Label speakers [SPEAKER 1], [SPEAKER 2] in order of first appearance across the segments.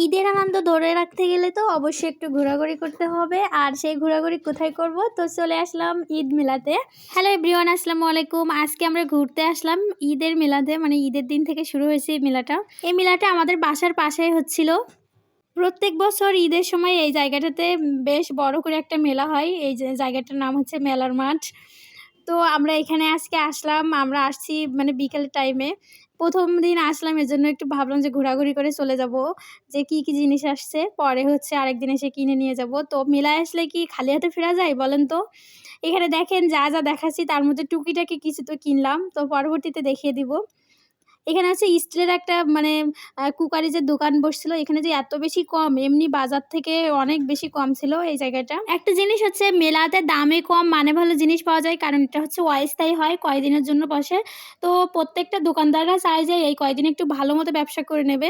[SPEAKER 1] ঈদের আনন্দ ধরে রাখতে গেলে তো অবশ্যই একটু ঘোরাঘুরি করতে হবে। আর সেই ঘোরাঘুরি কোথায় করব? তো চলে আসলাম ঈদ মেলাতে। হ্যালো এভরিওয়ান, আসসালামু আলাইকুম। আজকে আমরা ঘুরতে আসলাম ঈদের মেলাতে, মানে ঈদের দিন থেকে শুরু হয়েছে এই মেলাটা। এই মেলাটা আমাদের বাসার পাশেই হচ্ছিল। প্রত্যেক বছর ঈদের সময় এই জায়গাটাতে বেশ বড় করে একটা মেলা হয়। এই যে জায়গাটার নাম হচ্ছে মেলার মাঠ। তো আমরা এখানে আজকে আসলাম। আমরা আসছি মানে বিকেলের টাইমে। ১ম দিন আসলাম, এজন্য একটু ভাবলাম যে ঘোরাঘুরি করে চলে যাব। যে কি, কি জিনিস আসছে পরে হচ্ছে আরেকদিন এসে কিনে নিয়ে যাব। তো মেলায় আসলে কি খালি হাতে ফেরা যায় বলেন তো? এখানে দেখেন যা, যা দেখাচ্ছি তার মধ্যে টুকিটাকি কিছু তো কিনলাম। তো পরবর্তীতে দেখিয়ে দিব। এখানে হচ্ছে স্টিলের একটা মানে কুকারিজের দোকান বসছিল। এখানে যে এত বেশি কম, এমনি বাজার থেকে অনেক বেশি কম ছিল এই জায়গাটা। একটা জিনিস হচ্ছে মেলাতে দামে কম মানে ভালো জিনিস পাওয়া যায়, কারণ এটা হচ্ছে অস্থায়ী হয়, কয়দিনের জন্য বসে। তো প্রত্যেকটা দোকানদাররা চায় যে এই কয়দিন একটু ভালো মতো ব্যবসা করে নেবে।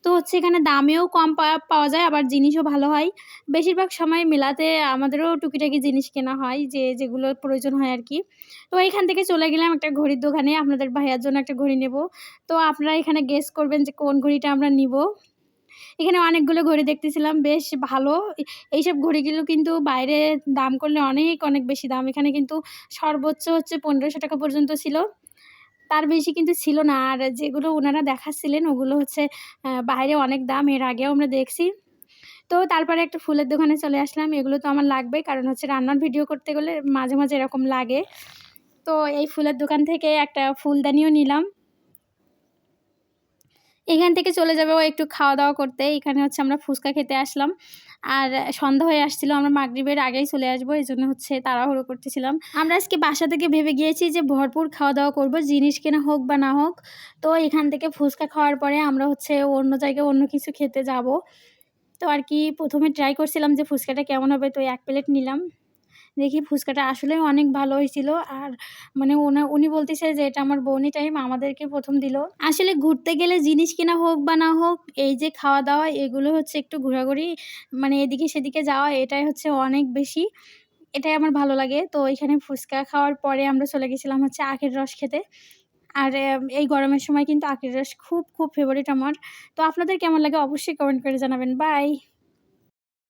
[SPEAKER 1] তো হচ্ছে এখানে দামেও কম পাওয়া যায়, আবার জিনিসও ভালো হয়। বেশিরভাগ সময় মেলাতে আমাদেরও টুকিটাকি জিনিস কেনা হয়, যেগুলোর প্রয়োজন হয় আরকি। তো এখান থেকে চলে গেলাম একটা ঘড়ির দোকানে। আপনাদের ভাইয়ার জন্য একটা ঘড়ি নেব। তো আপনারা এখানে গেস করবেন যে কোন ঘড়িটা আমরা নিবো। এখানে অনেকগুলো ঘড়ি দেখতেছিলাম, বেশ ভালো। এইসব ঘড়িগুলো কিন্তু বাইরে দাম করলে অনেক, অনেক বেশি দাম। এখানে কিন্তু সর্বোচ্চ হচ্ছে ৳১৫০০ পর্যন্ত ছিল। তার বেশি কিন্তু ছিল না। আর যেগুলো উনারা দেখাচ্ছিলেন ওগুলো হচ্ছে বাইরে অনেক দাম। এর আগেও আমরা দেখছি। তো তারপরে একটা ফুলের দোকানে চলে আসলাম। এগুলো তো আমার লাগবেই, কারণ হচ্ছে রান্নার ভিডিও করতে গেলে মাঝে, মাঝে এরকম লাগে। তো এই ফুলের দোকান থেকে একটা ফুলদানিও নিলাম। এখান থেকে চলে যাবো একটু খাওয়া-দাওয়া করতে। এখানে হচ্ছে আমরা ফুচকা খেতে আসলাম। আর সন্ধ্যা হয়ে আসছিল। আমরা মাগরিবের আগেই চলে আসবো। এজন্য হচ্ছে তাড়াহুড়ো করতেছিলাম। আমরা আজকে বাসা থেকে ভেবে গিয়েছি যে ভরপুর খাওয়া-দাওয়া করবো, জিনিস কেনা হোক বা না হোক। তো এখান থেকে ফুচকা খাওয়ার পরে আমরা হচ্ছে অন্য জায়গায় অন্য কিছু খেতে যাবো। তো আর কি ১ম এ ট্রাই করছিলাম যে ফুচকাটা কেমন হবে। তো ১ প্লেট নিলাম। দেখি ফুচকাটা আসলেই অনেক ভালো হয়েছিল। আর মানে উনি বলতেছে যে এটা আমার বউনি টাইম, আমাদেরকে ১ম দিল। আসলে ঘুরতে গেলে জিনিস কেনা হোক বা না হোক, এই যে খাওয়া-দাওয়া এগুলো হচ্ছে একটু ঘোরাঘুরি, মানে এদিকে সেদিকে যাওয়া, এটাই হচ্ছে অনেক বেশি। এটাই আমার ভালো লাগে। তো এখানে ফুচকা খাওয়ার পরে আমরা চলে গেছিলাম হচ্ছে আখের রস খেতে। আর এই গরমের সময় কিন্তু আখের রস খুব, খুব ফেভারিট আমার। তো আপনাদের কেমন লাগে অবশ্যই কমেন্ট করে জানাবেন। বাই।